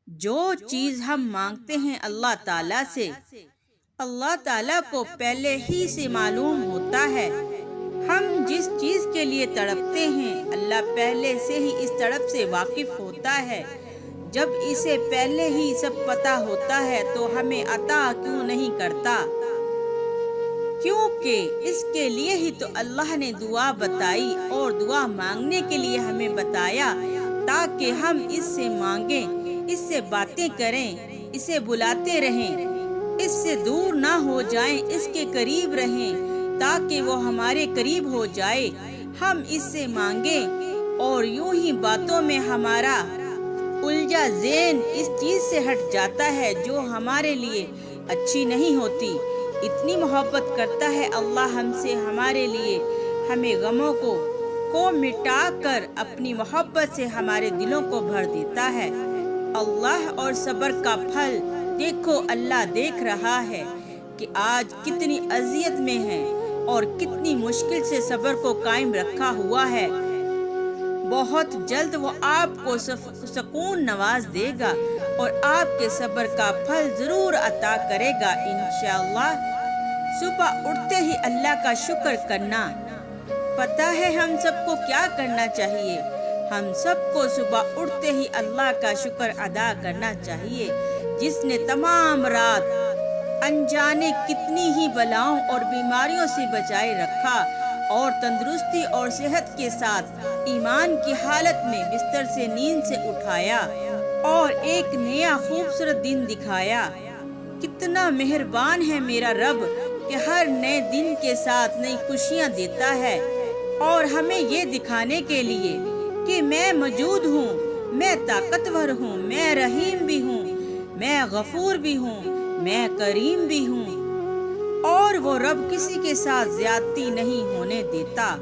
جو چیز ہم مانگتے ہیں اللہ تعالیٰ سے، اللہ تعالیٰ کو پہلے ہی سے معلوم ہوتا ہے۔ ہم جس چیز کے لیے تڑپتے ہیں اللہ پہلے سے ہی اس تڑپ سے واقف ہوتا ہے۔ جب اسے پہلے ہی سب پتہ ہوتا ہے تو ہمیں عطا کیوں نہیں کرتا؟ کیونکہ اس کے لیے ہی تو اللہ نے دعا بتائی اور دعا مانگنے کے لیے ہمیں بتایا، تاکہ ہم اس سے مانگیں، اس سے باتیں کریں، اسے بلاتے رہیں، اس سے دور نہ ہو جائیں، اس کے قریب رہیں تاکہ وہ ہمارے قریب ہو جائے۔ ہم اس سے مانگیں اور یوں ہی باتوں میں ہمارا الجھا ذہن اس چیز سے ہٹ جاتا ہے جو ہمارے لیے اچھی نہیں ہوتی۔ اتنی محبت کرتا ہے اللہ ہم سے، ہمارے لیے ہمیں غموں کو مٹا کر اپنی محبت سے ہمارے دلوں کو بھر دیتا ہے۔ اللہ اور صبر کا پھل دیکھو، اللہ دیکھ رہا ہے کہ آج کتنی اذیت میں ہیں اور کتنی مشکل سے صبر کو قائم رکھا ہوا ہے۔ بہت جلد وہ آپ کو سکون نواز دے گا اور آپ کے صبر کا پھل ضرور عطا کرے گا انشاءاللہ۔ صبح اٹھتے ہی اللہ کا شکر کرنا۔ پتہ ہے ہم سب کو کیا کرنا چاہیے؟ ہم سب کو صبح اٹھتے ہی اللہ کا شکر ادا کرنا چاہیے، جس نے تمام رات انجانے کتنی ہی بلاؤں اور بیماریوں سے بچائے رکھا اور تندرستی اور صحت کے ساتھ ایمان کی حالت میں بستر سے نیند سے اٹھایا اور ایک نیا خوبصورت دن دکھایا۔ کتنا مہربان ہے میرا رب کہ ہر نئے دن کے ساتھ نئی خوشیاں دیتا ہے، اور ہمیں یہ دکھانے کے لیے کہ میں موجود ہوں، میں طاقتور ہوں، میں رحیم بھی ہوں، میں غفور بھی ہوں، میں کریم بھی ہوں، اور وہ رب کسی کے ساتھ زیادتی نہیں ہونے دیتا۔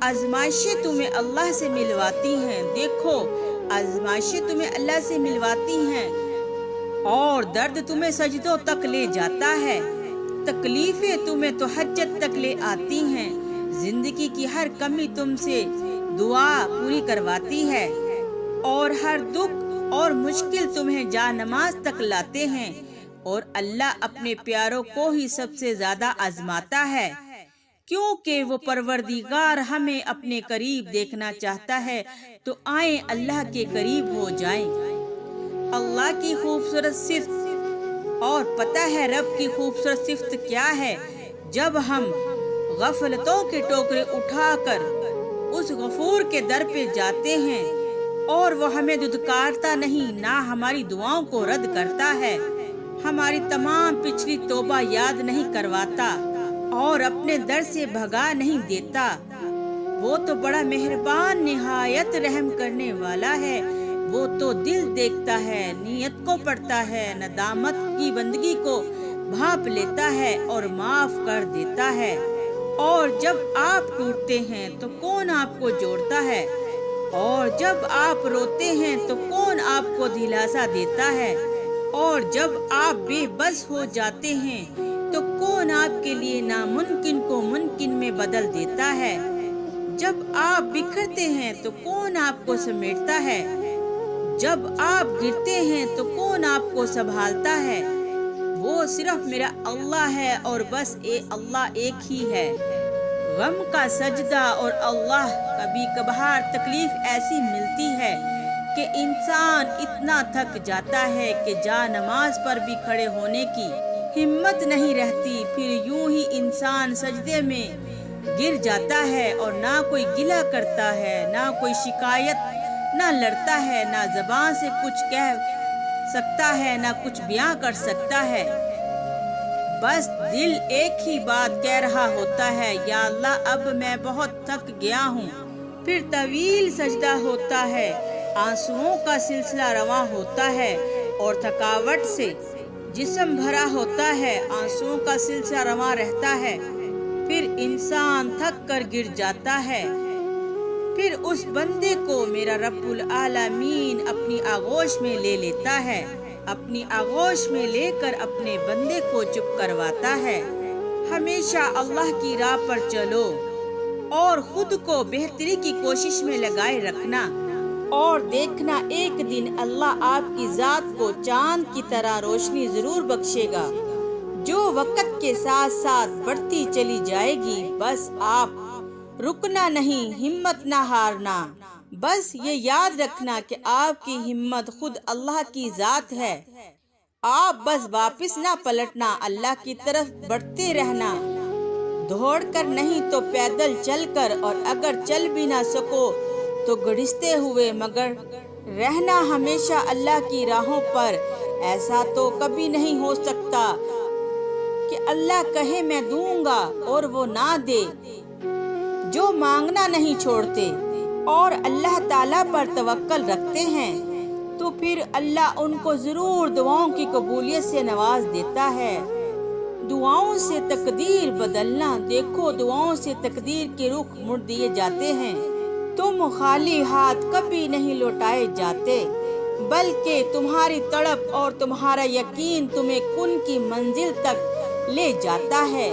آزمائشیں تمہیں اللہ سے ملواتی ہیں، دیکھو آزمائشیں تمہیں اللہ سے ملواتی ہیں، اور درد تمہیں سجدوں تک لے جاتا ہے، تکلیفیں تمہیں تو حجت تک لے آتی ہیں، زندگی کی ہر کمی تم سے دعا پوری کرواتی ہے، اور ہر دکھ اور مشکل تمہیں جا نماز تک لاتے ہیں، اور اللہ اپنے پیاروں کو ہی سب سے زیادہ آزماتا ہے، کیونکہ وہ پروردگار ہمیں اپنے قریب دیکھنا چاہتا ہے۔ تو آئیں اللہ کے قریب ہو جائیں۔ اللہ کی خوبصورت صفت، اور پتہ ہے رب کی خوبصورت صفت کیا ہے؟ جب ہم غفلتوں کے ٹوکرے اٹھا کر اس غفور کے در پہ جاتے ہیں اور وہ ہمیں دھتکارتا نہیں، نہ ہماری دعاؤں کو رد کرتا ہے، ہماری تمام پچھلی توبہ یاد نہیں کرواتا اور اپنے در سے بھگا نہیں دیتا۔ وہ تو بڑا مہربان نہایت رحم کرنے والا ہے، وہ تو دل دیکھتا ہے، نیت کو پڑھتا ہے، ندامت کی بندگی کو بھانپ لیتا ہے اور معاف کر دیتا ہے۔ اور جب آپ ٹوٹتے ہیں تو کون آپ کو جوڑتا ہے؟ اور جب آپ روتے ہیں تو کون آپ کو دلاسا دیتا ہے؟ اور جب آپ بے بس ہو جاتے ہیں تو کون آپ کے لیے ناممکن کو ممکن میں بدل دیتا ہے؟ جب آپ بکھرتے ہیں تو کون آپ کو سمیٹتا ہے؟ جب آپ گرتے ہیں تو کون آپ کو سنبھالتا ہے؟ وہ صرف میرا اللہ ہے اور بس اللہ ایک ہی ہے۔ غم کا سجدہ اور اللہ کبھی کبھار تکلیف ایسی ملتی ہے کہ انسان اتنا تھک جاتا ہے کہ جا نماز پر بھی کھڑے ہونے کی ہمت نہیں رہتی، پھر یوں ہی انسان سجدے میں گر جاتا ہے اور نہ کوئی گلہ کرتا ہے، نہ کوئی شکایت، نہ لڑتا ہے، نہ زبان سے کچھ کہہ سکتا ہے، نہ کچھ بیان کر سکتا ہے، بس دل ایک ہی بات کہہ رہا ہوتا ہے، یا اللہ اب میں بہت تھک گیا ہوں۔ پھر طویل سجدہ ہوتا ہے، آنسوؤں کا سلسلہ رواں ہوتا ہے اور تھکاوٹ سے جسم بھرا ہوتا ہے، آنسوؤں کا سلسلہ رواں رہتا ہے، پھر انسان تھک کر گر جاتا ہے۔ پھر اس بندے کو میرا رب العالمین اپنی آغوش میں لے لیتا ہے، اپنی آغوش میں لے کر اپنے بندے کو چپ کرواتا ہے۔ ہمیشہ اللہ کی راہ پر چلو اور خود کو بہتری کی کوشش میں لگائے رکھنا۔ اور دیکھنا ایک دن اللہ آپ کی ذات کو چاند کی طرح روشنی ضرور بخشے گا جو وقت کے ساتھ ساتھ بڑھتی چلی جائے گی۔ بس آپ رکنا نہیں، ہمت نہ ہارنا، بس یہ یاد رکھنا کہ آپ کی ہمت خود اللہ کی ذات ہے۔ آپ بس واپس نہ پلٹنا، اللہ کی طرف بڑھتے رہنا، دوڑ کر نہیں تو پیدل چل کر، اور اگر چل بھی نہ سکو تو گھڑستے ہوئے، مگر رہنا ہمیشہ اللہ کی راہوں پر۔ ایسا تو کبھی نہیں ہو سکتا کہ اللہ کہے میں دوں گا اور وہ نہ دے۔ جو مانگنا نہیں چھوڑتے اور اللہ تعالیٰ پر توکل رکھتے ہیں تو پھر اللہ ان کو ضرور دعاؤں کی قبولیت سے نواز دیتا ہے۔ دعاؤں سے تقدیر بدلنا، دیکھو دعاؤں سے تقدیر کے رخ مڑ دیے جاتے ہیں۔ تم خالی ہاتھ کبھی نہیں لوٹائے جاتے، بلکہ تمہاری تڑپ اور تمہارا یقین تمہیں کن کی منزل تک لے جاتا ہے،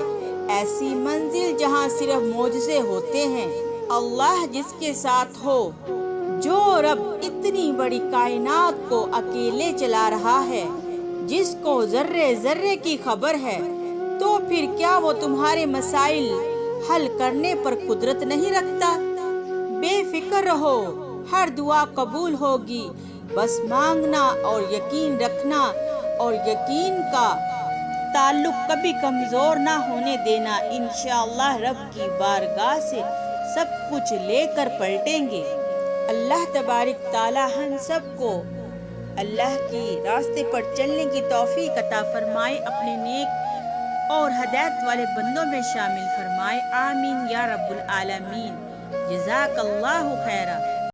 ایسی منزل جہاں صرف معجزے ہوتے ہیں۔ اللہ جس کے ساتھ ہو، جو رب اتنی بڑی کائنات کو اکیلے چلا رہا ہے، جس کو ذرے ذرے کی خبر ہے، تو پھر کیا وہ تمہارے مسائل حل کرنے پر قدرت نہیں رکھتا؟ بے فکر رہو، ہر دعا قبول ہوگی، بس مانگنا اور یقین رکھنا، اور یقین کا تعلق کبھی کمزور نہ ہونے دینا۔ انشاءاللہ رب کی بارگاہ سے سب کچھ لے کر پلٹیں گے۔ اللہ تبارک تعالی ہم سب کو اللہ کی راستے پر چلنے کی توفیق عطا فرمائے، اپنے نیک اور ہدایت والے بندوں میں شامل فرمائے، آمین یا رب العالمین۔ جزاک اللہ خیرہ۔